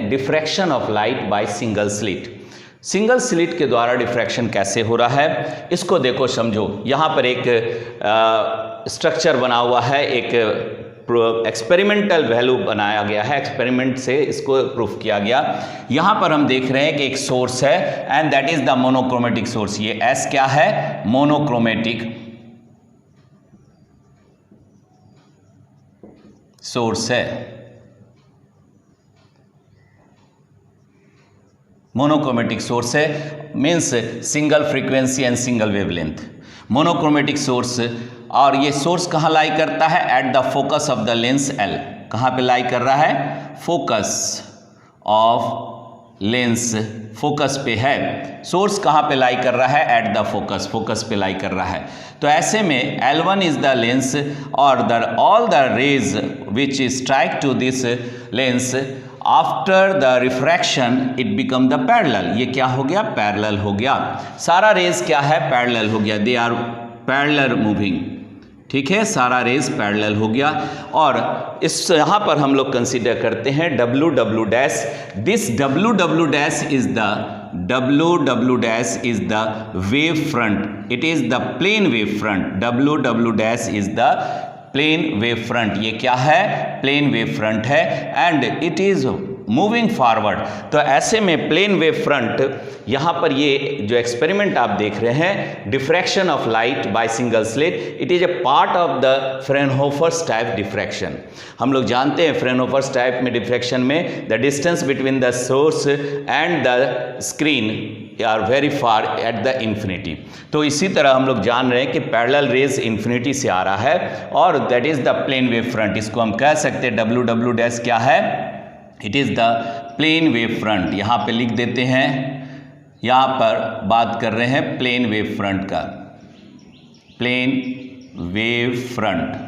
Diffraction of light by single slit. Single slit के द्वारा diffraction कैसे हो रहा है इसको देखो समझो। यहाँ पर एक स्ट्रक्चर बना हुआ है, एक एक्सपेरिमेंटल वैल्यू बनाया गया है, एक्सपेरिमेंट से इसको प्रूफ किया गया। यहाँ पर हम देख रहे हैं कि एक सोर्स है and that is the monochromatic source. ये एस क्या है? मोनोक्रोमेटिक सोर्स है, मोनोक्रोमेटिक सोर्स है, means single frequency and single wavelength. Monochromatic source, और ये सोर्स कहाँ लाई करता है? At the focus of the lens L. कहाँ पे लाई कर रहा है? फोकस ऑफ लेंस, फोकस पे है। सोर्स कहाँ पे लाई कर रहा है? एट द फोकस, फोकस पे लाई कर रहा है। तो ऐसे में L1 इज द लेंस और all the rays which strike to this lens after the refraction it become the parallel. ये क्या हो गया? पैरेलल हो गया। सारा रेज क्या है? पैरेलल हो गया, दे आर पैरेलल मूविंग। ठीक है, सारा रेज पैरेलल हो गया। और इस यहाँ पर हम लोग कंसीडर करते हैं W dash. This W dash is the wave front, it is the plane wave front. W dash is the plane wave front. ये क्या है? प्लेन वेव फ्रंट है and it is moving forward. तो ऐसे में plane wave front, यहाँ पर ये जो एक्सपेरिमेंट आप देख रहे हैं, diffraction of light by single slit, it is a part of the Fraunhofer's type diffraction. हम लोग जानते हैं फ्रेनहोफर्स टाइप में डिफ्रैक्शन में the distance between the source and the screen are very far at the infinity. तो इसी तरह हम लोग जान रहे हैं कि पैरेलल रेज इन्फिनिटी से आ रहा है और that is the plane wave front. इसको हम कह सकते हैं W डैश क्या है? It is the plane wave front. यहाँ पे लिख देते हैं, यहाँ पर बात कर रहे हैं प्लेन वेव फ्रंट का, प्लेन वेव फ्रंट।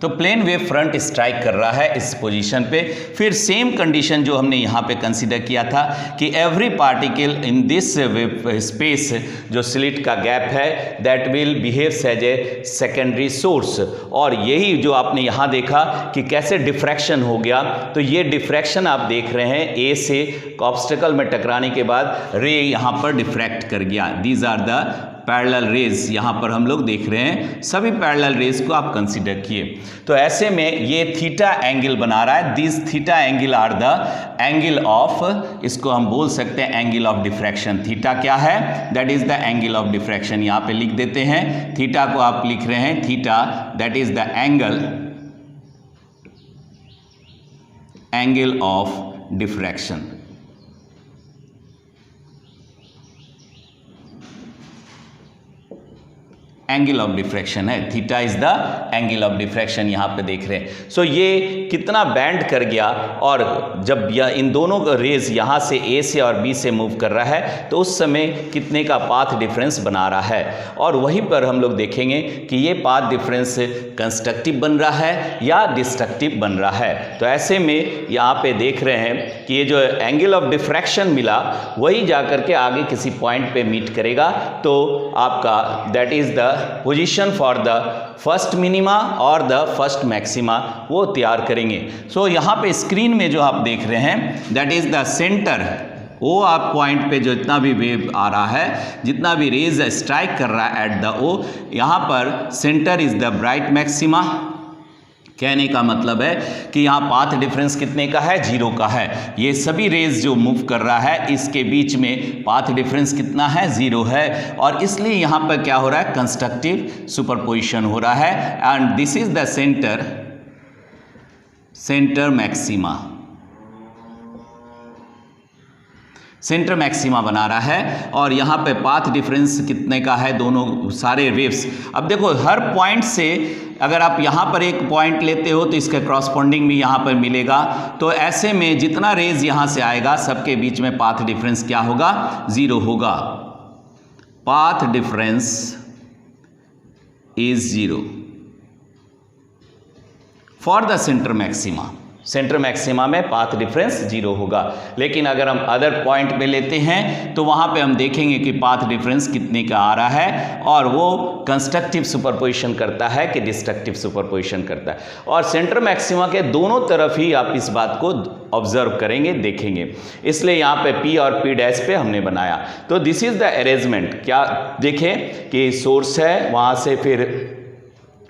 तो प्लेन वेव फ्रंट स्ट्राइक कर रहा है इस पोजीशन पे। फिर सेम कंडीशन जो हमने यहाँ पे कंसीडर किया था कि every particle in this space, जो स्लिट का गैप है, that will behaves as a secondary source. और यही जो आपने यहाँ देखा कि कैसे डिफ्रैक्शन हो गया, तो ये डिफ्रैक्शन आप देख रहे हैं ए से ऑब्स्टेकल में टकराने के बाद रे यहाँ पर डिफ्रैक्ट कर गया। These are the parallel rays. यहाँ पर हम लोग देख रहे हैं सभी पैरेलल रेज को आप कंसीडर किए। तो ऐसे में ये थीटा एंगल बना रहा है। This theta angle are the angle of, इसको हम बोल सकते हैं एंगल ऑफ डिफ्रैक्शन। थीटा क्या है? That is the angle of diffraction. यहाँ पे लिख देते हैं, थीटा को आप लिख रहे हैं theta, that is the angle of diffraction. Angle of diffraction है, theta is the angle of diffraction. यहाँ पे देख रहे हैं। सो ये कितना बैंड कर गया, और जब इन दोनों रेज यहाँ से ए से और बी से मूव कर रहा है तो उस समय कितने का पाथ डिफरेंस बना रहा है। और वहीं पर हम लोग देखेंगे कि ये पाथ डिफरेंस कंस्ट्रक्टिव बन रहा है या डिस्ट्रक्टिव बन रहा है। तो ऐसे में यहाँ पे देख रहे हैं कि ये जो एंगल ऑफ डिफ्रैक्शन मिला वही जाकर के आगे किसी पॉइंट पे मीट करेगा। तो आपका that is the position for the first minima और द फर्स्ट मैक्सिमा वो तैयार करेंगे। सो यहाँ पे स्क्रीन में जो आप देख रहे हैं दैट इज द सेंटर। ओ आप पॉइंट पे जो जितना भी वेव आ रहा है, जितना भी रेज स्ट्राइक कर रहा है एट द ओ, यहाँ पर centre is the bright maxima. कहने का मतलब है कि यहाँ पाथ डिफरेंस कितने का है? 0 का है। ये सभी रेज जो मूव कर रहा है इसके बीच में पाथ डिफरेंस कितना है? 0 है। और इसलिए यहाँ पर क्या हो रहा है? कंस्ट्रक्टिव सुपरपोजिशन हो रहा है। And this is the centre maxima. Centre maxima बना रहा है और यहाँ पे पाथ डिफरेंस कितने का है? दोनों सारे वेव्स। अब देखो हर पॉइंट से अगर आप यहाँ पर एक पॉइंट लेते हो तो इसके क्रॉसपॉन्डिंग भी यहाँ पर मिलेगा। तो ऐसे में जितना रेज यहाँ से आएगा सबके बीच में पाथ डिफरेंस क्या होगा? 0 होगा। Path difference is 0 for the centre maxima. Centre maxima में पाथ डिफरेंस 0 होगा। लेकिन अगर हम अदर पॉइंट पे लेते हैं तो वहाँ पे हम देखेंगे कि पाथ डिफरेंस कितने का आ रहा है, और वो कंस्ट्रक्टिव सुपरपोजिशन करता है कि डिस्ट्रक्टिव सुपरपोजिशन करता है। और सेंटर मैक्सिमा के दोनों तरफ ही आप इस बात को ऑब्जर्व करेंगे, देखेंगे, इसलिए यहाँ पे P और P डैश पे हमने बनाया। तो दिस इज द अरेंजमेंट। क्या देखें कि सोर्स है, वहाँ से फिर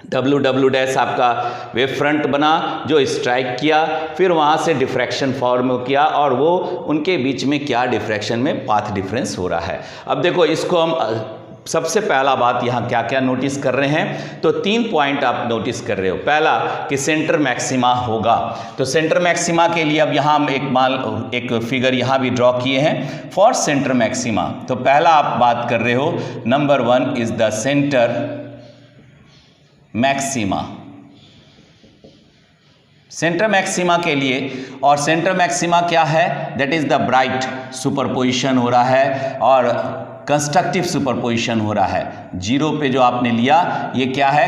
W डैश आपका वेव फ्रंट बना जो स्ट्राइक किया, फिर वहाँ से डिफ्रैक्शन फॉर्म किया, और वो उनके बीच में क्या डिफ्रैक्शन में पाथ डिफरेंस हो रहा है। अब देखो इसको हम सबसे पहला बात यहाँ क्या क्या नोटिस कर रहे हैं, तो 3 पॉइंट आप नोटिस कर रहे हो। पहला कि सेंटर मैक्सिमा होगा, तो सेंटर मैक्सिमा के लिए अब यहाँ हम एक फिगर यहाँ भी ड्रॉ किए हैं फॉर सेंटर मैक्सिमा। तो पहला आप बात कर रहे हो, number 1 is the centre maxima. Centre maxima के लिए, और सेंटर मैक्सिमा क्या है, that is the bright superposition हो रहा है और कंस्ट्रक्टिव सुपरपोजिशन हो रहा है। 0 पे जो आपने लिया ये क्या है,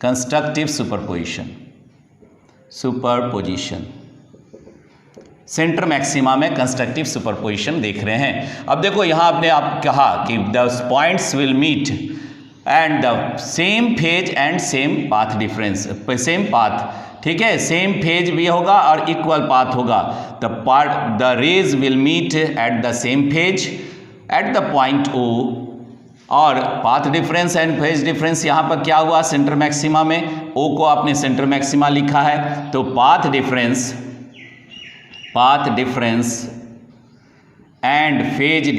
कंस्ट्रक्टिव सुपरपोजिशन। सेंटर मैक्सिमा में कंस्ट्रक्टिव सुपरपोजिशन देख रहे हैं। अब देखो यहाँ आपने कहा कि the points will meet and the same phase and same path difference, same path, ठीक है, सेम फेज भी होगा और इक्वल पाथ होगा। The rays will meet at the same phase at the point O, और path difference and phase difference यहाँ पर क्या हुआ, सेंटर मैक्सिमा में O को आपने सेंटर मैक्सिमा लिखा है, तो path difference and phase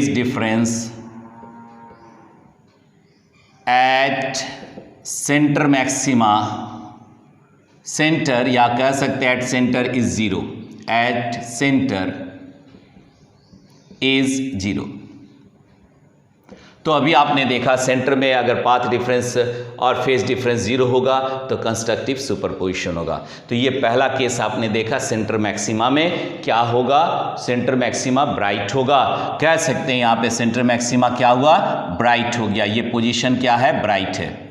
difference at centre maxima, centre या कह सकते हैं at centre is 0, at centre is 0। तो अभी आपने देखा सेंटर में अगर पाथ डिफरेंस और फेज डिफरेंस 0 होगा तो कंस्ट्रक्टिव सुपरपोजिशन होगा। तो ये पहला केस आपने देखा, सेंटर मैक्सिमा में क्या होगा, सेंटर मैक्सिमा ब्राइट होगा। कह सकते हैं यहाँ पे सेंटर मैक्सिमा क्या हुआ, ब्राइट हो गया। ये पोजीशन क्या है, ब्राइट है।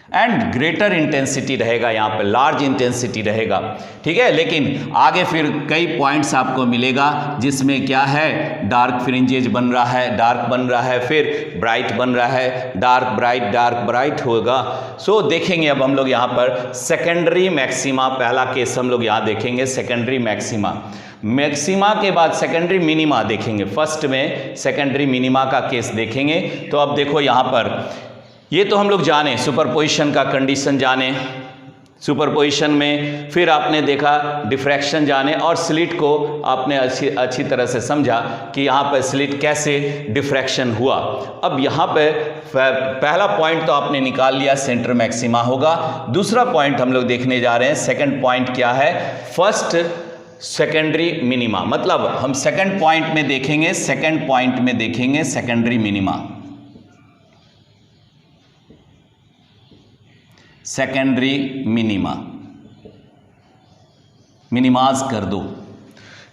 एंड ग्रेटर इंटेंसिटी रहेगा, यहाँ पे लार्ज इंटेंसिटी रहेगा, ठीक है। लेकिन आगे फिर कई पॉइंट्स आपको मिलेगा जिसमें क्या है, डार्क फ्रिंजेज बन रहा है, डार्क बन रहा है, फिर ब्राइट बन रहा है, डार्क ब्राइट होगा। सो देखेंगे अब हम लोग यहाँ पर सेकेंडरी मैक्सिमा, पहला केस हम लोग यहाँ देखेंगे सेकेंडरी मैक्सिमा के बाद सेकेंडरी मिनिमा देखेंगे। फर्स्ट में सेकेंडरी मिनिमा का केस देखेंगे। तो अब देखो यहाँ पर ये तो हम लोग जाने, सुपरपोजिशन का कंडीशन जाने, सुपरपोजिशन में फिर आपने देखा डिफ्रैक्शन जाने, और स्लिट को आपने अच्छी तरह से समझा कि यहाँ पर स्लिट कैसे डिफ्रैक्शन हुआ। अब यहाँ पे पहला पॉइंट तो आपने निकाल लिया, सेंटर मैक्सिमा होगा। दूसरा पॉइंट हम लोग देखने जा रहे हैं, सेकंड पॉइंट क्या है, फर्स्ट सेकेंडरी मिनिमा। मतलब हम सेकंड पॉइंट में देखेंगे, सेकंड पॉइंट में देखेंगे सेकेंडरी मिनिमा, सेकेंडरी मिनिमाइज कर दो,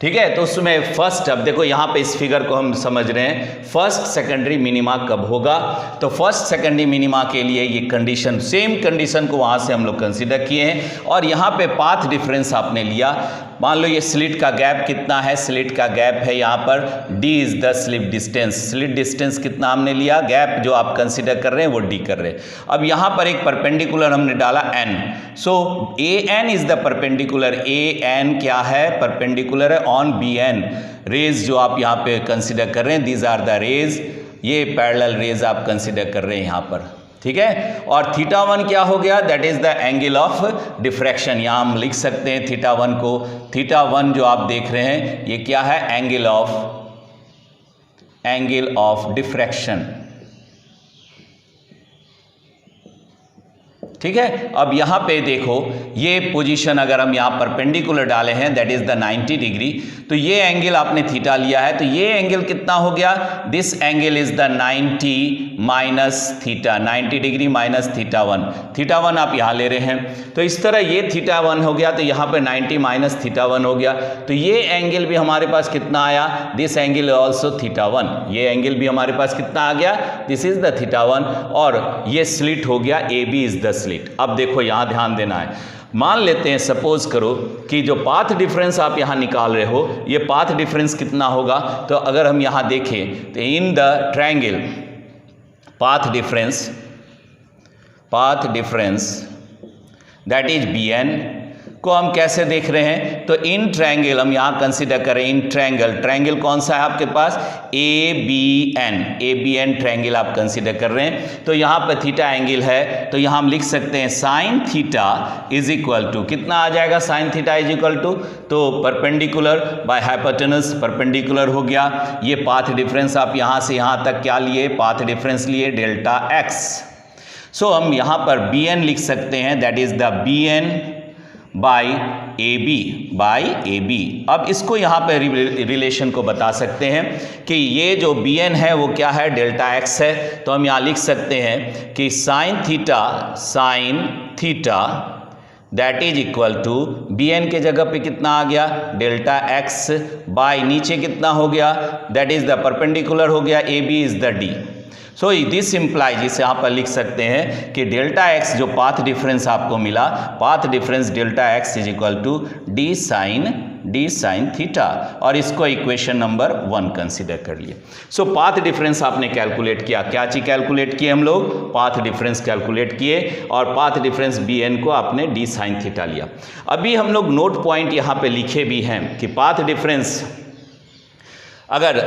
ठीक है। तो उसमें फर्स्ट, अब देखो यहाँ पे इस फिगर को हम समझ रहे हैं, फर्स्ट सेकेंडरी मिनिमा कब होगा। तो फर्स्ट सेकेंडरी मिनिमा के लिए ये कंडीशन, सेम कंडीशन को वहाँ से हम लोग कंसीडर किए हैं, और यहाँ पे पाथ डिफरेंस आपने लिया। मान लो ये स्लिट का गैप कितना है, स्लिट का गैप है यहाँ पर d is the slit distance. Slit distance कितना हमने लिया, गैप जो आप कंसीडर कर रहे हैं वो d कर रहे हैं। अब यहाँ पर एक परपेंडिकुलर हमने डाला n, so an is the perpendicular, an क्या है, परपेंडिकुलर है ऑन bn। रेज जो आप यहाँ पे कंसीडर कर रहे हैं, दीज आर द रेज, ये पैरेलल रेज आप कंसीडर कर रहे हैं यहाँ पर, ठीक है। और θ1 क्या हो गया, that is the angle of diffraction. यहाँ हम लिख सकते हैं θ1 को, θ1 जो आप देख रहे हैं ये क्या है, एंगल ऑफ डिफ्रैक्शन। ठीक है। अब यहाँ पे देखो ये पोजीशन अगर हम यहाँ परपेंडिकुलर डाले हैं दैट इज द 90 डिग्री, तो ये एंगल आपने थीटा लिया है, तो ये एंगल कितना हो गया, this angle is the 90 minus theta, 90 degree minus theta 1, theta 1 आप यहाँ ले रहे हैं, तो इस तरह ये थीटा 1 हो गया, तो यहाँ पे 90 माइनस थीटा 1 हो गया, तो ये एंगल भी हमारे पास कितना आया, दिस एंगल ऑल्सो थीटा 1, ये एंगल भी हमारे पास कितना आ गया, दिस इज द थीटा 1, और ये स्लिट हो गया, A B is the slit. अब देखो यहां ध्यान देना है, मान लेते हैं सपोज करो कि जो पाथ डिफरेंस आप यहां निकाल रहे हो, ये पाथ डिफरेंस कितना होगा, तो अगर हम यहां देखें तो in the triangle path difference that is B N को हम कैसे देख रहे हैं, तो इन ट्रायंगल हम यहाँ कंसीडर करें, इन ट्रायंगल कौन सा है आपके पास, ए बी एन ट्रायंगल आप कंसीडर कर रहे हैं, तो यहाँ पर थीटा एंगल है, तो यहाँ हम लिख सकते हैं sine theta is equal to, कितना आ जाएगा sine theta is equal to, तो परपेंडिकुलर बाय हाइपोटेनस, परपेंडिकुलर हो गया, ये पाथ डिफरेंस आप यहाँ से यहाँ तक क्या लिए, पाथ डिफरेंस लिए डेल्टा एक्स, सो हम यहाँ पर बी एन लिख सकते हैं, that is the B N by A B. अब इसको यहाँ पे रिलेशन को बता सकते हैं कि ये जो बी एन है वो क्या है, डेल्टा एक्स है, तो हम यहाँ लिख सकते हैं कि sine theta that is equal to B N के जगह पे कितना आ गया, डेल्टा एक्स बाई नीचे कितना हो गया, दैट इज द परपेंडिकुलर हो गया, A B is the D. So this implies, इसे यहाँ पर लिख सकते हैं कि डेल्टा एक्स जो पाथ डिफरेंस आपको मिला, path difference delta X is equal to D sine theta, और इसको इक्वेशन नंबर 1 कंसीडर कर लिए। सो पाथ डिफरेंस आपने कैलकुलेट किया, क्या चीज कैलकुलेट किए हम लोग, पाथ डिफरेंस कैलकुलेट किए, और पाथ डिफरेंस बी एन को आपने डी साइन थीटा लिया। अभी हम लोग नोट पॉइंट यहाँ पे लिखे भी हैं कि पाथ डिफरेंस अगर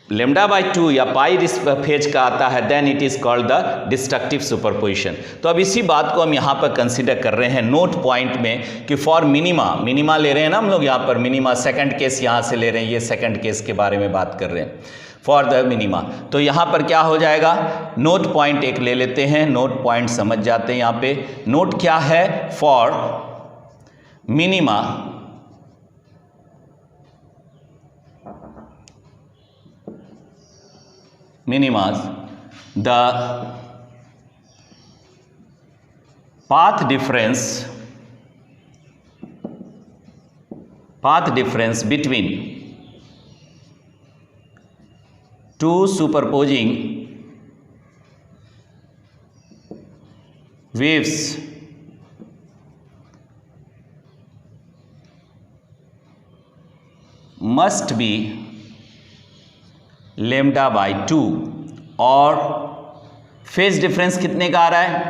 लेमडा बाई 2 या पाई फेज का आता है, then it is called the destructive superposition. तो अब इसी बात को हम यहाँ पर कंसीडर कर रहे हैं नोट पॉइंट में कि फॉर मिनिमा ले रहे हैं ना हम लोग, यहाँ पर मिनिमा सेकंड केस यहाँ से ले रहे हैं, ये सेकंड केस के बारे में बात कर रहे हैं फॉर द मिनिमा, तो यहाँ पर क्या हो जाएगा, नोट पॉइंट एक ले लेते हैं, नोट पॉइंट समझ जाते हैं। यहाँ पे नोट क्या है, for minima minimas the path difference between two superposing waves must be lambda by 2, और फेज डिफरेंस कितने का आ रहा है,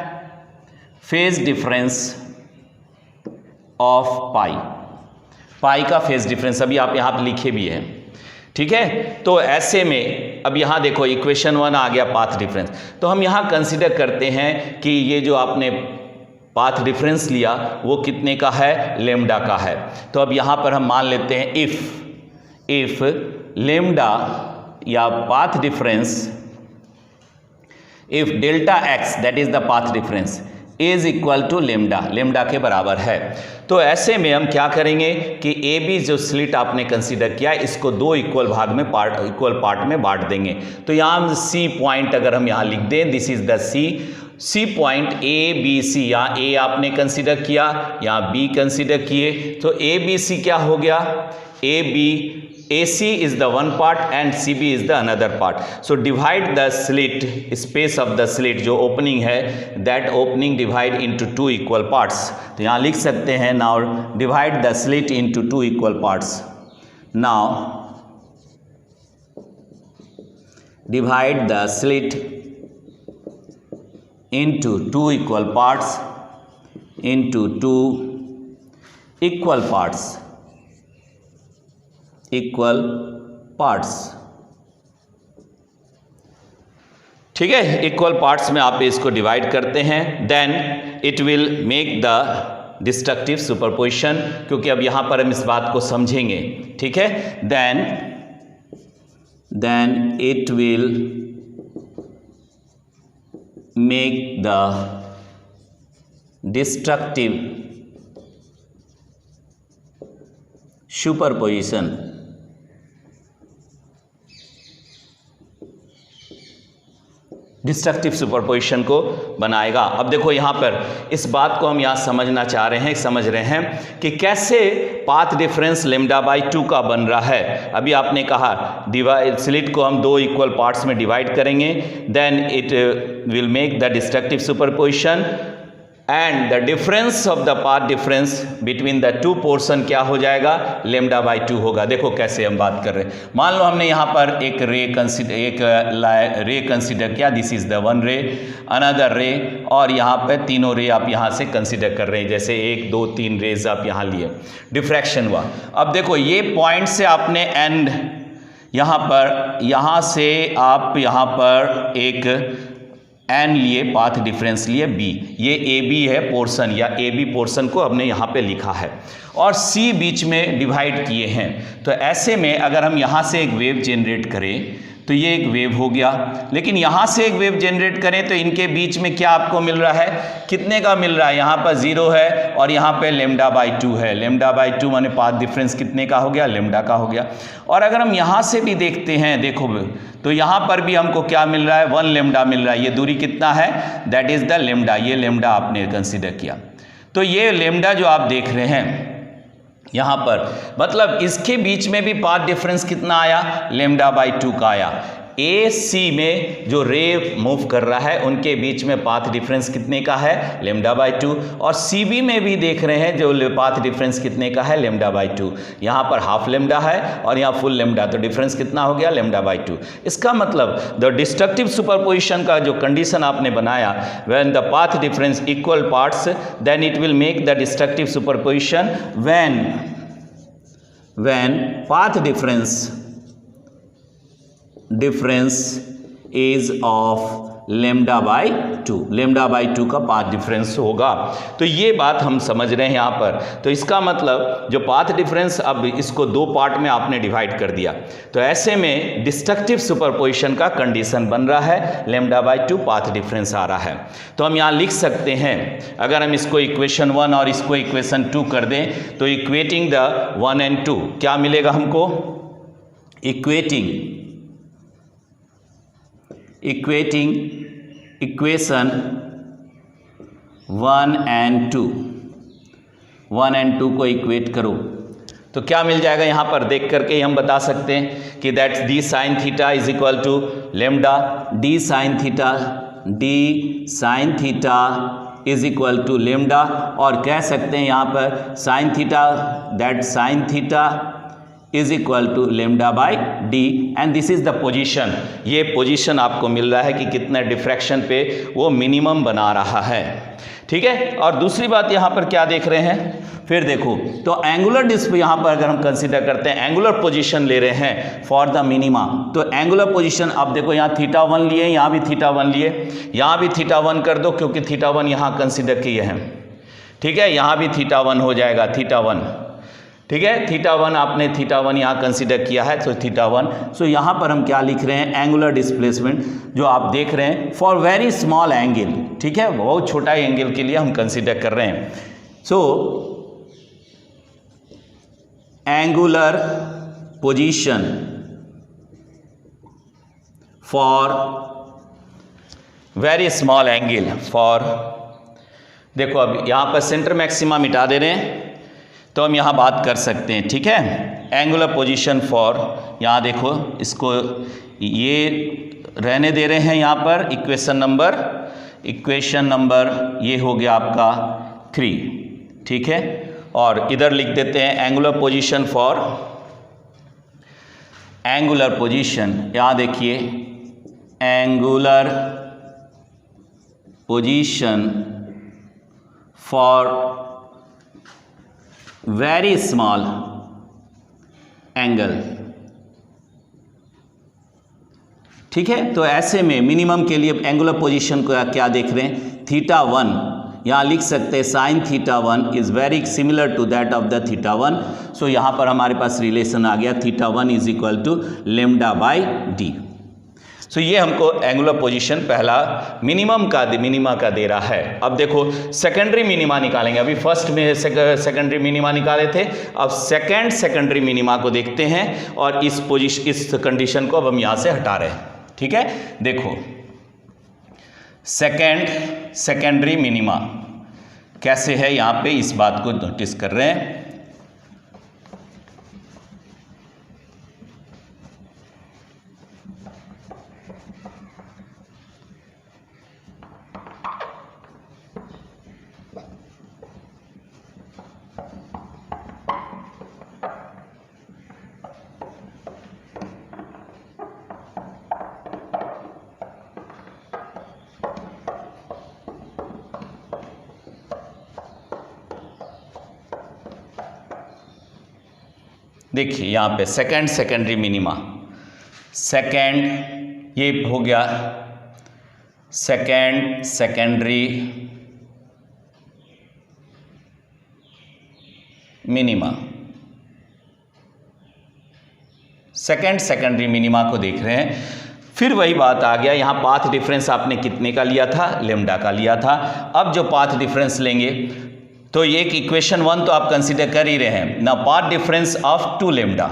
फेज डिफरेंस ऑफ पाई का फेज डिफरेंस अभी आप यहाँ पे लिखे भी हैं, ठीक है। तो ऐसे में अब यहाँ देखो इक्वेशन 1 आ गया पाथ डिफरेंस, तो हम यहाँ कंसीडर करते हैं कि ये जो आपने पाथ डिफरेंस लिया वो कितने का है, लेमडा का है। तो अब यहाँ पर हम मान लेते हैं इफ लेमडा या path difference, if delta X that is the path difference is equal to lambda के बराबर है, तो ऐसे में हम क्या करेंगे कि ए बी जो स्लिट आपने कंसीडर किया इसको 2 इक्वल पार्ट में बांट देंगे। तो यहाँ हम सी पॉइंट अगर हम यहाँ लिख दें, this is the C point A B C, यहाँ ए आपने कंसीडर किया, यहाँ बी कंसीडर किए, तो ए बी सी क्या हो गया, A B AC is the one part and CB is the another part. So divide the slit, space of the slit जो opening है, that opening divide into 2 equal parts. तो यहाँ लिख सकते हैं now divide the slit into 2 equal parts. Now divide the slit into 2 equal parts into 2 equal parts. ठीक है, equal parts में आप इसको डिवाइड करते हैं, then it will make the destructive superposition, क्योंकि अब यहां पर हम इस बात को समझेंगे, ठीक है। Then it will make the destructive superposition, destructive superposition को बनाएगा। अब देखो यहाँ पर इस बात को हम यहाँ समझना चाह रहे हैं, समझ रहे हैं कि कैसे पाथ डिफरेंस लैम्डा बाई 2 का बन रहा है। अभी आपने कहा स्लिट को हम 2 इक्वल पार्ट्स में डिवाइड करेंगे, then it will make the destructive superposition and the difference of the path difference between the 2 portion क्या हो जाएगा, लैम्डा बाई 2 होगा। देखो कैसे हम बात कर रहे हैं। मान लो हमने यहाँ पर एक रे कंसिडर किया, दिस इज द 1 रे, अनदर रे, और यहाँ पे तीनों रे आप यहाँ से कंसिडर कर रहे हैं, जैसे 1 2 3 रेज आप यहाँ लिए, डिफ्रैक्शन हुआ। अब देखो ये पॉइंट से आपने एंड यहाँ से आप यहाँ पर एक एन लिए, पाथ डिफरेंस लिए बी, ये ए बी है पोर्शन, या ए बी पोर्शन को हमने यहाँ पे लिखा है, और सी बीच में डिवाइड किए हैं। तो ऐसे में अगर हम यहाँ से एक वेव जनरेट करें तो ये एक वेव हो गया, लेकिन यहाँ से एक वेव जनरेट करें तो इनके बीच में क्या आपको मिल रहा है, कितने का मिल रहा है, यहाँ पर 0 है और यहाँ पे लैम्डा बाई 2 है। लैम्डा बाई 2 माने पाथ डिफरेंस कितने का हो गया, लैम्डा का हो गया। और अगर हम यहाँ से भी देखते हैं, देखो तो यहाँ पर भी हमको क्या मिल रहा है, 1 लैम्डा मिल रहा है। ये दूरी कितना है, दैट इज द लैम्डा, ये लैम्डा आपने कंसिडर किया। तो ये लैम्डा जो आप देख रहे हैं यहाँ पर, मतलब इसके बीच में भी पाथ डिफरेंस कितना आया, लैम्डा बाई 2 का आया। ए सी में जो रे मूव कर रहा है उनके बीच में पाथ डिफरेंस कितने का है, लैम्डा बाई 2, और सी बी में भी देख रहे हैं जो पाथ डिफरेंस कितने का है, लैम्डा बाई 2। यहाँ पर हाफ लैम्डा है और यहाँ फुल लैम्डा, तो डिफरेंस कितना हो गया, लैम्डा बाई 2। इसका मतलब द डिस्ट्रक्टिव सुपरपोजिशन का जो कंडीशन आपने बनाया, when the path difference equal parts then it will make the destructive superposition when path difference is of lambda by 2, lambda by 2 का पाथ डिफरेंस होगा। तो ये बात हम समझ रहे हैं यहाँ पर। तो इसका मतलब जो पाथ डिफरेंस, अब इसको 2 पार्ट में आपने डिवाइड कर दिया, तो ऐसे में डिस्ट्रक्टिव सुपरपोजिशन का कंडीशन बन रहा है, लैम्डा बाई 2 पाथ डिफरेंस आ रहा है। तो हम यहाँ लिख सकते हैं, अगर हम इसको इक्वेशन 1 और इसको इक्वेशन 2 कर दें तो इक्वेटिंग द 1 and 2 क्या मिलेगा हमको, इक्वेटिंग इक्वेशन 1 and 2 को इक्वेट करो तो क्या मिल जाएगा, यहाँ पर देख करके ही हम बता सकते हैं कि that's D sine theta is equal to lambda, D sine theta is equal to lambda, और कह सकते हैं यहाँ पर sine theta, that sine theta is equal to lambda by D, and this is the position. ये position आपको मिल रहा है कि कितना डिफ्रैक्शन पे वो मिनिमम बना रहा है, ठीक है। और दूसरी बात यहाँ पर क्या देख रहे हैं, फिर देखो तो एंगुलर डिस्प्ले यहाँ पर अगर हम कंसीडर करते हैं, एंगुलर पोजीशन ले रहे हैं फॉर द मिनिमा, तो एंगुलर पोजीशन अब देखो यहाँ θ1 लिए, यहाँ भी θ1 लिए, यहाँ भी θ1 कर दो क्योंकि θ1 यहाँ कंसीडर किए हैं, ठीक है। यहाँ भी θ1 हो जाएगा, θ1, ठीक है। θ1 आपने θ1 यहाँ कंसीडर किया है, तो θ1। सो यहाँ पर हम क्या लिख रहे हैं, एंगुलर डिस्प्लेसमेंट जो आप देख रहे हैं फॉर वेरी स्मॉल एंगल, ठीक है, बहुत छोटा एंगल के लिए हम कंसीडर कर रहे हैं। So angular position for very small angle for, देखो अब यहाँ पर सेंटर मैक्सिमा मिटा दे रहे हैं तो हम यहाँ बात कर सकते हैं, ठीक है। एंगुलर पोजीशन फॉर, यहाँ देखो इसको ये रहने दे रहे हैं यहाँ पर, इक्वेशन नंबर ये हो गया आपका 3, ठीक है। और इधर लिख देते हैं angular position for, angular position, यहाँ देखिए angular position for very small angle, ठीक है। तो ऐसे में मिनिमम के लिए एंगुलर पोजीशन को क्या देख रहे हैं, θ1, यहाँ लिख सकते हैं sine θ1 is very similar to that of the θ1। So यहाँ पर हमारे पास रिलेशन आ गया, θ1 is equal to lambda by D. So ये हमको एंगुलर पोजीशन पहला मिनिमा का दे रहा है। अब देखो सेकेंडरी मिनिमा निकालेंगे। अभी फर्स्ट में सेकेंडरी मिनिमा निकाले थे, अब सेकेंडरी मिनिमा को देखते हैं और इस कंडीशन को अब हम यहां से हटा रहे हैं। ठीक है, देखो सेकेंडरी मिनिमा कैसे है, यहां पे इस बात को नोटिस कर रहे हैं। देखिए यहां पे सेकेंडरी मिनिमा, ये हो गया सेकेंडरी मिनिमा। सेकेंडरी मिनिमा को देख रहे हैं। फिर वही बात आ गया, यहां पाथ डिफरेंस आपने कितने का लिया था, लेमडा का लिया था। अब जो पाथ डिफरेंस लेंगे तो ये एक इक्वेशन 1 तो आप कंसीडर कर ही रहे हैं ना, पाथ डिफरेंस ऑफ 2 लेमडा।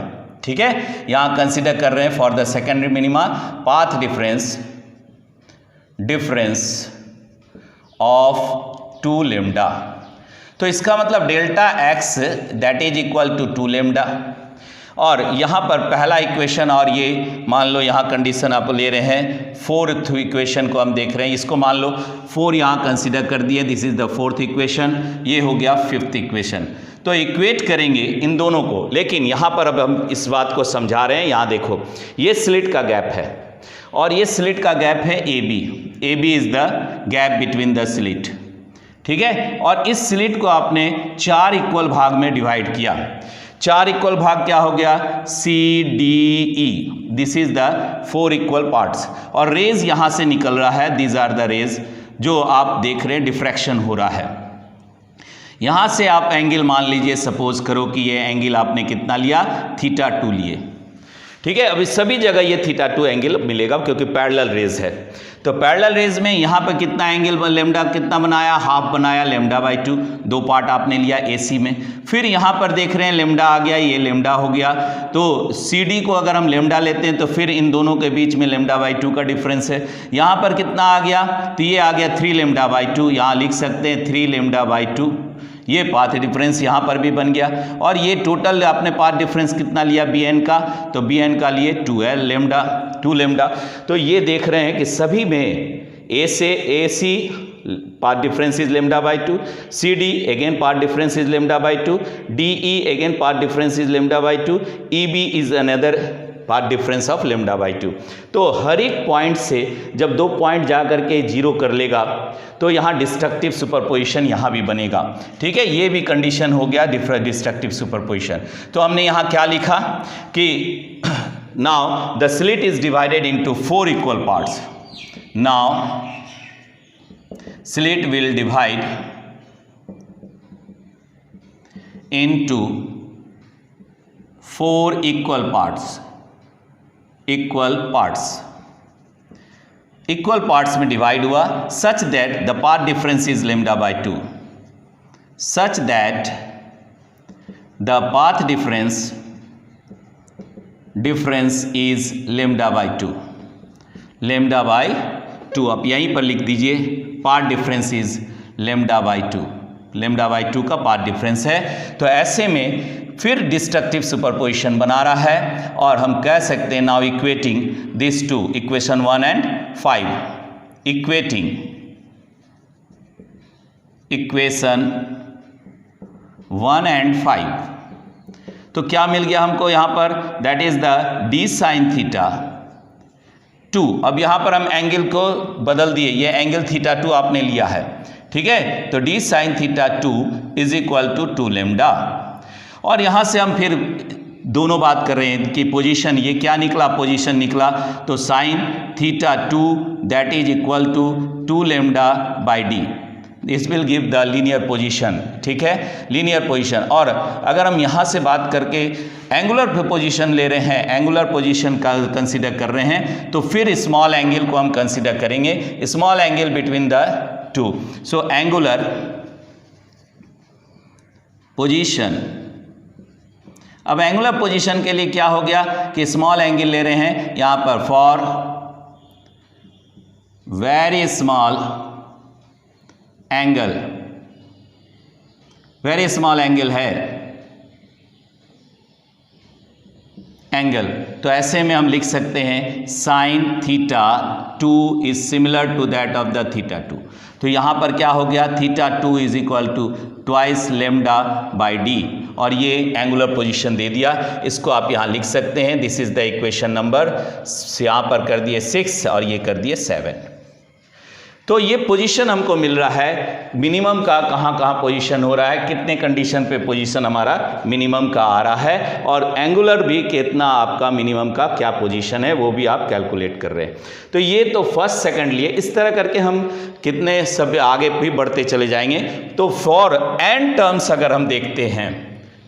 ठीक है, यहां कंसीडर कर रहे हैं for the secondary minima path difference of 2 lambda. तो इसका मतलब delta X that is equal to 2 lambda. और यहाँ पर पहला इक्वेशन, और ये मान लो यहाँ कंडीशन आप ले रहे हैं, फोर्थ इक्वेशन को हम देख रहे हैं, इसको मान लो 4 यहाँ कंसीडर कर दिए, this is the fourth equation, ये हो गया फिफ्थ इक्वेशन। तो इक्वेट करेंगे इन दोनों को, लेकिन यहाँ पर अब हम इस बात को समझा रहे हैं। यहाँ देखो ये स्लिट का गैप है और ये स्लिट का गैप है A B is the gap between the slit. ठीक है, और इस स्लिट को आपने 4 इक्वल भाग में डिवाइड किया। 4 इक्वल भाग क्या हो गया, C D E, this is the 4 equal parts. और रेज यहां से निकल रहा है, दीज आर द रेज जो आप देख रहे हैं डिफ्रैक्शन हो रहा है। यहां से आप एंगल मान लीजिए, सपोज करो कि ये एंगल आपने कितना लिया, θ2 लिए। ठीक है, अभी सभी जगह ये θ2 एंगल मिलेगा क्योंकि पैरेलल रेज है। तो पैरेलल रेज में यहाँ पर कितना एंगल, लेमडा कितना बनाया, हाफ बनाया, λ/2, 2 पार्ट आपने लिया AC में। फिर यहाँ पर देख रहे हैं लेमडा आ गया, ये लेमडा हो गया। तो CD को अगर हम लेमडा लेते हैं तो फिर इन दोनों के बीच में λ/2 का डिफरेंस है। यहाँ पर कितना आ गया, तो ये आ गया 3 λ/2, यहाँ लिख सकते हैं 3 λ/2। ये पाथ डिफरेंस यहाँ पर भी बन गया। और ये टोटल आपने पाथ डिफरेंस कितना लिया BN का, तो BN का लिए 2 लेमडा। तो ये देख रहे हैं कि सभी में A से AC path difference is λ/2, CD again path difference is λ/2, DE again path difference is λ/2, EB is another path difference of λ/2। तो हर एक पॉइंट से जब 2 पॉइंट जा करके 0 कर लेगा तो यहाँ डिस्ट्रक्टिव सुपरपोजिशन यहाँ भी बनेगा। ठीक है, ये भी कंडीशन हो गया डिस्ट्रक्टिव सुपरपोजिशन। तो हमने यहाँ क्या लिखा कि now the slit is divided into 4 equal parts. Now slit will divide into 4 equal parts. Equal parts में डिवाइड हुआ such that the path difference is λ/2, such that the path difference is λ/2। आप यहीं पर लिख दीजिए पाथ डिफरेंस इज λ/2 का path difference है। तो ऐसे में फिर डिस्ट्रक्टिव सुपरपोजिशन बना रहा है और हम कह सकते हैं now equating this to equation 1 and 5, equating equation 1 and 5। तो क्या मिल गया हमको यहाँ पर, that is the d sin θ2। अब यहाँ पर हम एंगल को बदल दिए, ये एंगल θ2 आपने लिया है। ठीक है, तो d sin θ2 is equal to 2 lambda. और यहाँ से हम फिर दोनों बात कर रहे हैं कि पोजीशन ये क्या निकला, पोजीशन निकला तो sine θ2 that is equal to 2 λ/d। This will give the linear position, ठीक है, लीनियर पोजीशन। और अगर हम यहाँ से बात करके एंगुलर पोजीशन ले रहे हैं, एंगुलर पोजीशन का कंसीडर कर रहे हैं, तो फिर स्मॉल एंगल को हम कंसीडर करेंगे, small angle between the two. So angular position, अब एंगुलर पोजीशन के लिए क्या हो गया कि स्मॉल एंगल ले रहे हैं यहाँ पर, for very small angle, very small angle है एंगल, तो ऐसे में हम लिख सकते हैं sine theta 2 is similar to that of the theta 2। तो यहाँ पर क्या हो गया, theta 2 is equal to twice lambda by D, और ये एंगुलर पोजीशन दे दिया। इसको आप यहाँ लिख सकते हैं, this is the equation number, यहाँ पर कर दिए 6 और ये कर दिए 7। तो ये पोजीशन हमको मिल रहा है मिनिमम का, कहाँ कहाँ पोजीशन हो रहा है, कितने कंडीशन पे पोजीशन हमारा मिनिमम का आ रहा है, और एंगुलर भी कितना आपका मिनिमम का क्या पोजीशन है वो भी आप कैलकुलेट कर रहे हैं। तो ये तो फर्स्ट सेकंड लिए, इस तरह करके हम कितने सब आगे भी बढ़ते चले जाएंगे। तो फॉर एन टर्म्स अगर हम देखते हैं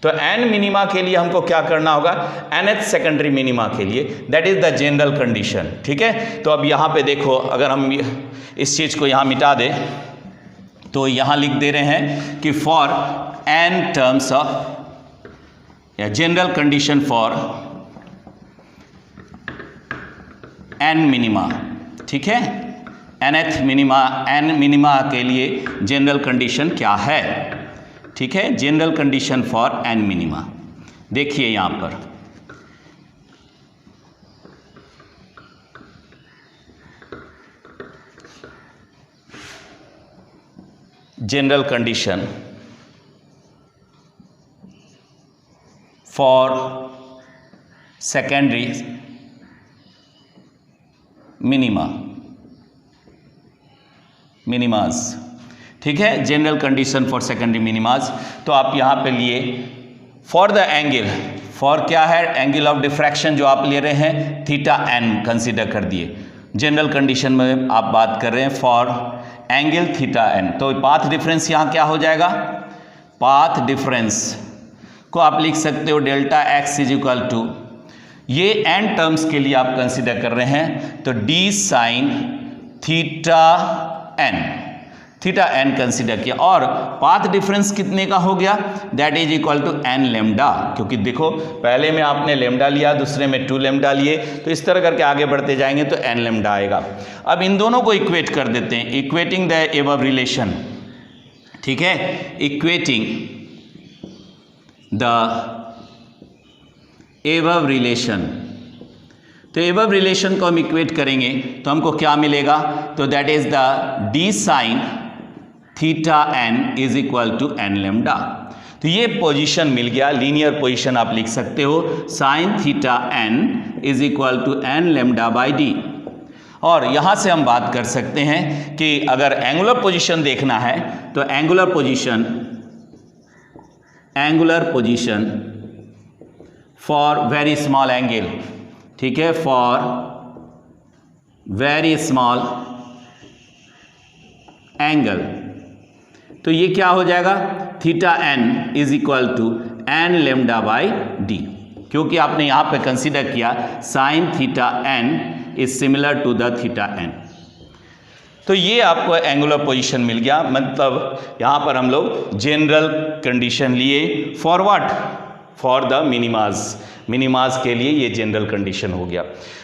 तो एन मिनिमा के लिए हमको क्या करना होगा, nth सेकेंडरी मिनिमा के लिए, that is the general condition, ठीक है। तो अब यहाँ पे देखो, अगर हम इस चीज़ को यहाँ मिटा दें तो यहाँ लिख दे रहे हैं कि फॉर एन टर्म्स ऑफ या general condition for N minima, ठीक है, nth मिनिमा, एन मिनिमा के लिए जनरल कंडीशन क्या है, ठीक है, general condition for N minima. देखिए यहां पर general condition for secondary minima, minimas, ठीक है, general condition for secondary minimas. तो आप यहाँ पे लिए फॉर द एंगल, फॉर क्या है, एंगल ऑफ डिफ्रैक्शन जो आप ले रहे हैं थीटा एन कंसीडर कर दिए, जनरल कंडीशन में आप बात कर रहे हैं फॉर एंगल थीटा एन। तो पाथ डिफरेंस यहाँ क्या हो जाएगा, पाथ डिफरेंस को आप लिख सकते हो delta X is equal to, ये एन टर्म्स के लिए आप कंसीडर कर रहे हैं तो D sine theta N, theta N consider किया, और पाथ डिफरेंस कितने का हो गया, that is equal to N lambda, क्योंकि देखो पहले में आपने लेमडा लिया, दूसरे में 2 लेमडा लिए, तो इस तरह करके आगे बढ़ते जाएंगे तो एन लेमडा आएगा। अब इन दोनों को इक्वेट कर देते हैं, इक्वेटिंग द एबव रिलेशन, ठीक है, इक्वेटिंग द एबव रिलेशन। तो एबव रिलेशन को हम इक्वेट करेंगे तो हमको क्या मिलेगा, तो that is the D sine theta N is equal to N lambda. तो ये पोजीशन मिल गया, लीनियर पोजीशन आप लिख सकते हो, sine theta N is equal to N lambda by D. और यहाँ से हम बात कर सकते हैं कि अगर एंगुलर पोजीशन देखना है तो angular position for very small angle, ठीक है, फॉर वेरी स्मॉल एंगल, तो ये क्या हो जाएगा, theta N is equal to N lambda by D, क्योंकि आपने यहाँ पे कंसीडर किया sine theta N is similar to the theta N. तो ये आपको एंगुलर पोजीशन मिल गया, मतलब यहाँ पर हम लोग जनरल कंडीशन लिए फॉर व्हाट, फॉर द मिनिमास के लिए ये जनरल कंडीशन हो गया।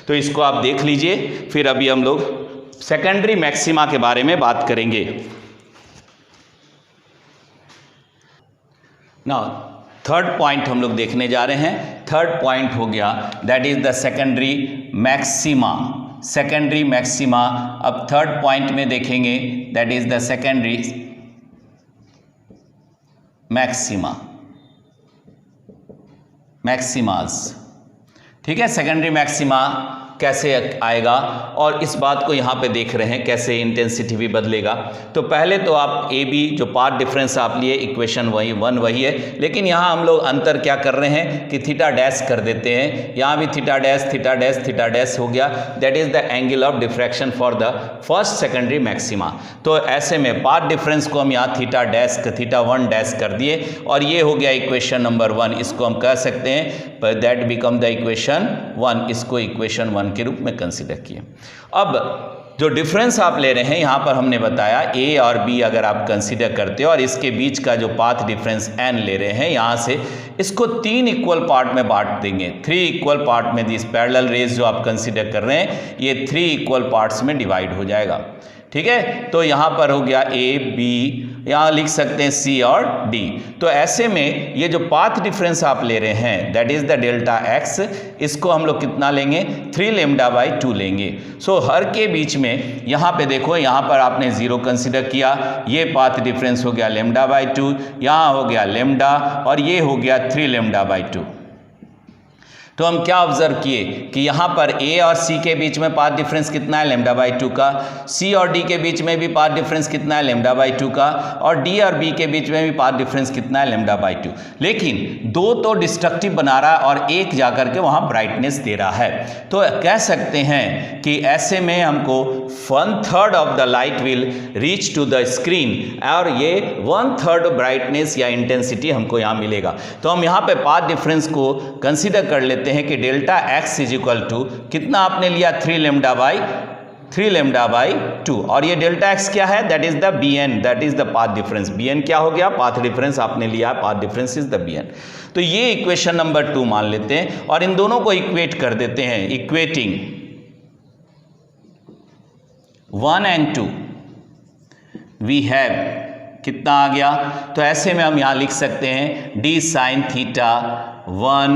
तो इसको आप देख लीजिए, फिर अभी हम लोग सेकेंडरी मैक्सिमा के बारे में बात करेंगे। नाउ थर्ड पॉइंट हम लोग देखने जा रहे हैं, थर्ड पॉइंट हो गया that is the secondary maxima, secondary maxima. अब थर्ड पॉइंट में देखेंगे that is the secondary maxima, maximas, ठीक है, सेकेंडरी मैक्सिमा कैसे आएगा, और इस बात को यहाँ पे देख रहे हैं कैसे इंटेंसिटी भी बदलेगा। तो पहले तो आप ए बी जो पाथ डिफरेंस आप लिए इक्वेशन वही है, लेकिन यहाँ हम लोग अंतर क्या कर रहे हैं कि थीटा डैश कर देते हैं। यहाँ भी थीटा डैश हो गया, that is the angle of diffraction for the first secondary maxima. तो ऐसे में पाथ डिफरेंस को हम यहाँ थीटा 1 डैश कर दिए, और ये हो गया इक्वेशन नंबर 1। इसको हम कह सकते हैं दैट बिकम द इक्वेशन 1, इसको इक्वेशन 1 के रूप में कंसीडर किए। अब जो डिफरेंस आप ले रहे हैं यहाँ पर हमने बताया ए और बी अगर आप कंसीडर करते हो और इसके बीच का जो पाथ डिफरेंस एन ले रहे हैं, यहाँ से इसको 3 इक्वल पार्ट में बांट देंगे। 3 इक्वल पार्ट में दिस पैरेलल रेज जो आप कंसीडर कर रहे हैं ये 3 इक्वल पार्ट्स में डिवाइड हो जाएगा। ठीक है, तो यहाँ पर हो गया ए बी, यहाँ लिख सकते हैं सी और डी। तो ऐसे में ये जो पाथ डिफरेंस आप ले रहे हैं that is the delta x, इसको हम लोग कितना लेंगे 3 लेमडा बाई 2 लेंगे। सो हर के बीच में यहाँ पे देखो, यहाँ पर आपने 0 कंसिडर किया, ये पाथ डिफरेंस हो गया लेमडा बाई 2, यहाँ हो गया लेमडा, और ये हो गया 3 लेमडा बाई 2। तो हम क्या ऑब्जर्व किए कि यहाँ पर ए और सी के बीच में पाथ डिफरेंस कितना है लेमडा बाई 2 का, सी और डी के बीच में भी पाथ डिफरेंस कितना है लेमडा बाई 2 का, और डी और बी के बीच में भी पाथ डिफरेंस कितना है लेमडा बाई 2। लेकिन 2 तो डिस्ट्रक्टिव बना रहा है और एक जाकर के वहाँ ब्राइटनेस दे रहा है। तो कह सकते हैं कि ऐसे में हमको 1/3 of the light will reach to the screen, और ये 1/3 ब्राइटनेस या इंटेंसिटी हमको यहाँ मिलेगा। तो हम यहाँ पे पाथ डिफरेंस को कंसिडर कर लेते हैं कि delta X is equal to कितना आपने लिया 3 लेमडा बाई 2, और ये डेल्टा एक्स क्या है that is the B N, that is the path difference. B N क्या हो गया, पाथ डिफरेंस आपने लिया, path difference is the B N. तो ये इक्वेशन नंबर 2 मान लेते हैं और इन दोनों को इक्वेट कर देते हैं। इक्वेटिंग 1 and 2 वी हैव कितना आ गया, तो ऐसे में हम यहां लिख सकते हैं D sine theta 1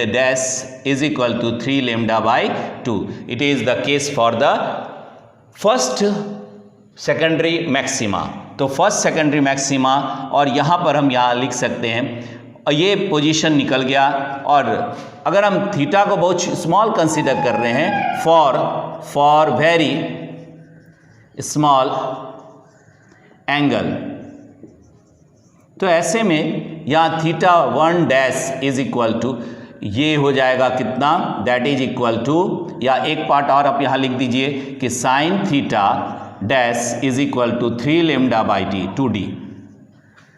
dash is equal to 3 lambda by 2। It is the case for the first secondary maxima. तो फर्स्ट सेकेंडरी मैक्सिमा, और यहां पर हम यहां लिख सकते हैं, और ये पोजीशन निकल गया। और अगर हम थीटा को बहुत स्मॉल कंसीडर कर रहे हैं फॉर वेरी स्मॉल एंगल, तो ऐसे में यहाँ theta 1 dash is equal to ये हो जाएगा कितना, दैट इज इक्वल टू, या एक पार्ट और आप यहाँ लिख दीजिए कि sine theta dash is equal to 3 lambda by 2d।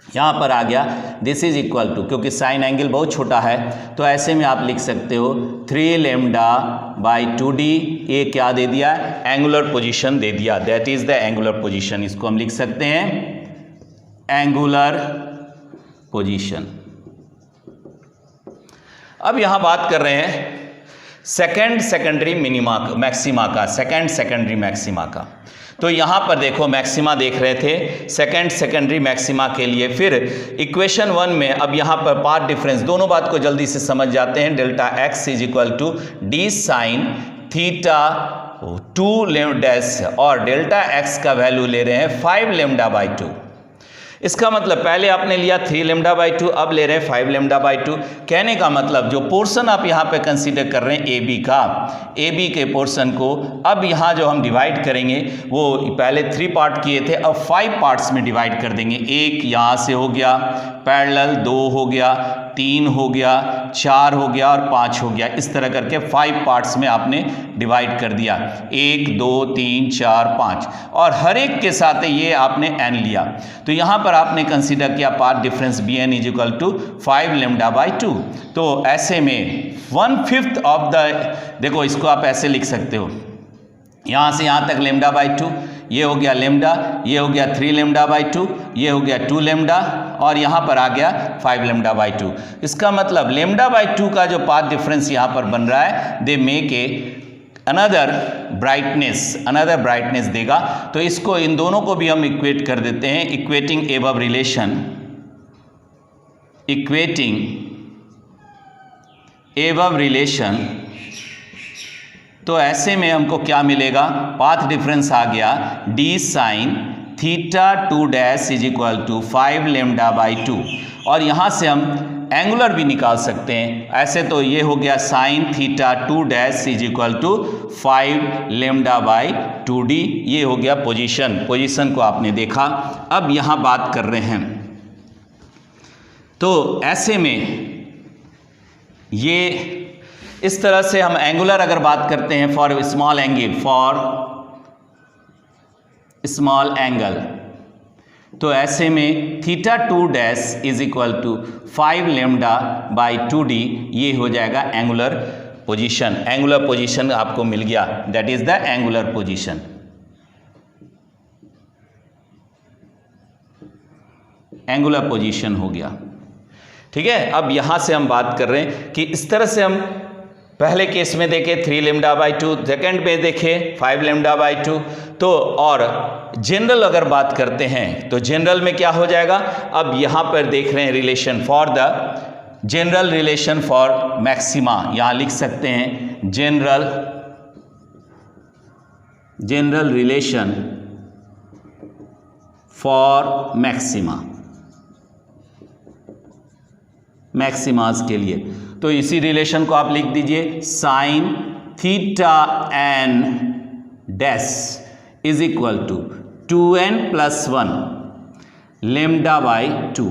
यहाँ पर आ गया दिस इज इक्वल टू, क्योंकि साइन एंगल बहुत छोटा है तो ऐसे में आप लिख सकते हो 3 लेमडा बाई 2d। ये क्या दे दिया, एंगुलर पोजीशन दे दिया, that is the angular position. इसको हम लिख सकते हैं एंगुलर पोजीशन। अब यहां बात कर रहे हैं सेकेंडरी मैक्सिमा का। तो यहां पर देखो मैक्सिमा देख रहे थे सेकेंडरी मैक्सिमा के लिए, फिर इक्वेशन 1 में अब यहां पर पाथ डिफरेंस, दोनों बात को जल्दी से समझ जाते हैं। Delta X is equal to D sine theta 2 dash, और डेल्टा एक्स का वैल्यू ले रहे हैं 5 लेमडा बाई 2। इसका मतलब पहले आपने लिया 3 लेमडा बाई 2, अब ले रहे हैं 5 लेमडा बाई 2। कहने का मतलब जो पोर्शन आप यहाँ पे कंसीडर कर रहे हैं ए बी के पोर्शन को अब यहाँ जो हम डिवाइड करेंगे, वो पहले 3 पार्ट किए थे, अब 5 पार्ट्स में डिवाइड कर देंगे। एक यहाँ से हो गया पैरेलल, 2 हो गया, 3 हो गया, 4 हो गया और 5 हो गया। इस तरह करके 5 पार्ट्स में आपने डिवाइड कर दिया, 1 2 3 4 5, और हर एक के साथ ये आपने n लिया। तो यहाँ पर आपने कंसीडर किया path difference B N is equal to 5 lambda by 2। तो ऐसे में 1/5 ऑफ द, देखो इसको आप ऐसे लिख सकते हो, यहाँ से यहाँ तक लेमडा बाई 2, ये हो गया लेमडा, ये हो गया 3 लेमडा बाई 2, ये हो गया 2 लेमडा, और यहाँ पर आ गया 5 लेमडा बाई 2। इसका मतलब लेमडा बाई 2 का जो पाथ डिफरेंस यहाँ पर बन रहा है, they make a another brightness देगा। तो इसको, इन दोनों को भी हम इक्वेट कर देते हैं, इक्वेटिंग एबव रिलेशन। तो ऐसे में हमको क्या मिलेगा, पाथ डिफरेंस आ गया D sine theta 2 dash is equal to 5 lambda by 2, और यहाँ से हम एंगुलर भी निकाल सकते हैं। ऐसे तो ये हो गया sine theta 2 dash is equal to 5 lambda by 2d, ये हो गया पोजीशन को आपने देखा। अब यहाँ बात कर रहे हैं, तो ऐसे में ये इस तरह से हम एंगुलर अगर बात करते हैं फॉर स्मॉल एंगल, तो ऐसे में theta 2 dash is equal to 5 lambda by 2d, ये हो जाएगा एंगुलर पोजीशन आपको मिल गया, that is the angular position हो गया। ठीक है, अब यहां से हम बात कर रहे हैं कि इस तरह से हम पहले केस में देखे 3 लेमडा बाई 2, सेकेंड में देखे 5 लेमडा बाई 2, तो और जनरल अगर बात करते हैं तो जनरल में क्या हो जाएगा, अब यहां पर देख रहे हैं relation for the general relation for maxima, यहां लिख सकते हैं जनरल रिलेशन फॉर मैक्सिमास के लिए, तो इसी रिलेशन को आप लिख दीजिए sine theta n dash is equal to 2n plus 1 lambda by 2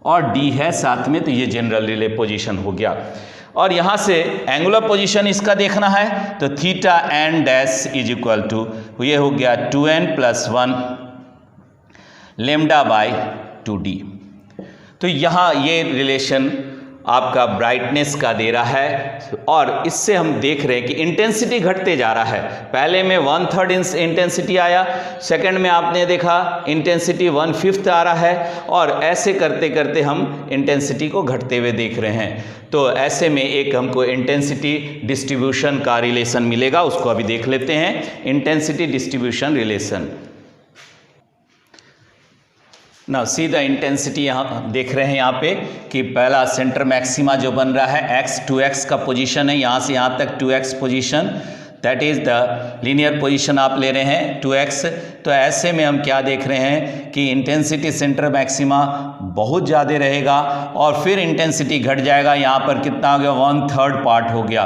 और d है साथ में, तो ये जनरल रिले पोजीशन हो गया। और यहाँ से एंगुलर पोजीशन इसका देखना है, तो theta n dash is equal to ये हो गया 2n plus 1 lambda by 2d। तो यहाँ ये रिलेशन आपका ब्राइटनेस का दे रहा है, और इससे हम देख रहे हैं कि इंटेंसिटी घटते जा रहा है। पहले में 1/3 इंटेंसिटी आया, सेकंड में आपने देखा इंटेंसिटी 1/5 आ रहा है, और ऐसे करते करते हम इंटेंसिटी को घटते हुए देख रहे हैं। तो ऐसे में एक हमको इंटेंसिटी डिस्ट्रीब्यूशन का रिलेशन मिलेगा, उसको अभी देख लेते हैं। इंटेंसिटी डिस्ट्रीब्यूशन रिलेशन, ना सी द इंटेंसिटी यहाँ देख रहे हैं यहाँ पे कि पहला सेंटर मैक्सिमा जो बन रहा है x 2x का पोजीशन है, यहाँ से यहाँ तक 2x position, that is the linear position आप ले रहे हैं 2x। तो ऐसे में हम क्या देख रहे हैं कि इंटेंसिटी सेंटर मैक्सिमा बहुत ज़्यादा रहेगा, और फिर इंटेंसिटी घट जाएगा। यहाँ पर कितना हो गया, 1/3 पार्ट हो गया,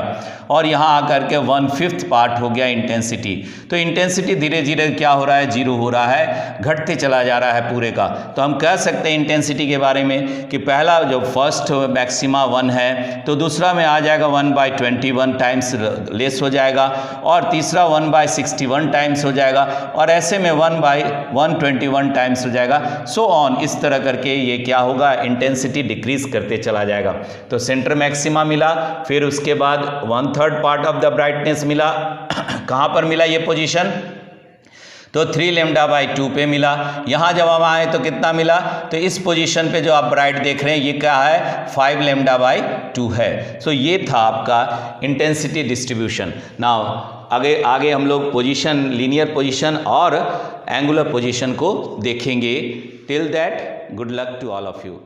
और यहाँ आकर के 1/5 पार्ट हो गया इंटेंसिटी। तो इंटेंसिटी धीरे धीरे क्या हो रहा है, जीरो हो रहा है, घटते चला जा रहा है पूरे का। तो हम कह सकते हैं इंटेंसिटी के बारे में कि पहला जो फर्स्ट मैक्सिमा 1 है, तो दूसरा में आ जाएगा 1/21 टाइम्स लेस हो जाएगा, और तीसरा 1/61 टाइम्स हो जाएगा, और ऐसे में 1/121 टाइम्स हो जाएगा, सो ऑन। इस तरह करके ये क्या होगा, इंटेंसिटी डिक्रीज करते चला जाएगा। तो सेंटर मैक्सिमा मिला, फिर उसके बाद 1/3 पार्ट ऑफ द ब्राइटनेस मिला। कहाँ पर मिला ये पोजीशन, तो 3 लेमडा बाई 2 पे मिला। यहाँ जब हम आए तो कितना मिला, तो इस पोजीशन पे जो आप ब्राइट देख रहे हैं ये क्या है, 5 लेमडा बाई 2 है। सो ये था आपका इंटेंसिटी डिस्ट्रीब्यूशन। नाउ आगे हम लोग पोजीशन, लीनियर पोजीशन और एंगुलर पोजीशन को देखेंगे। Till that, good luck to all of you.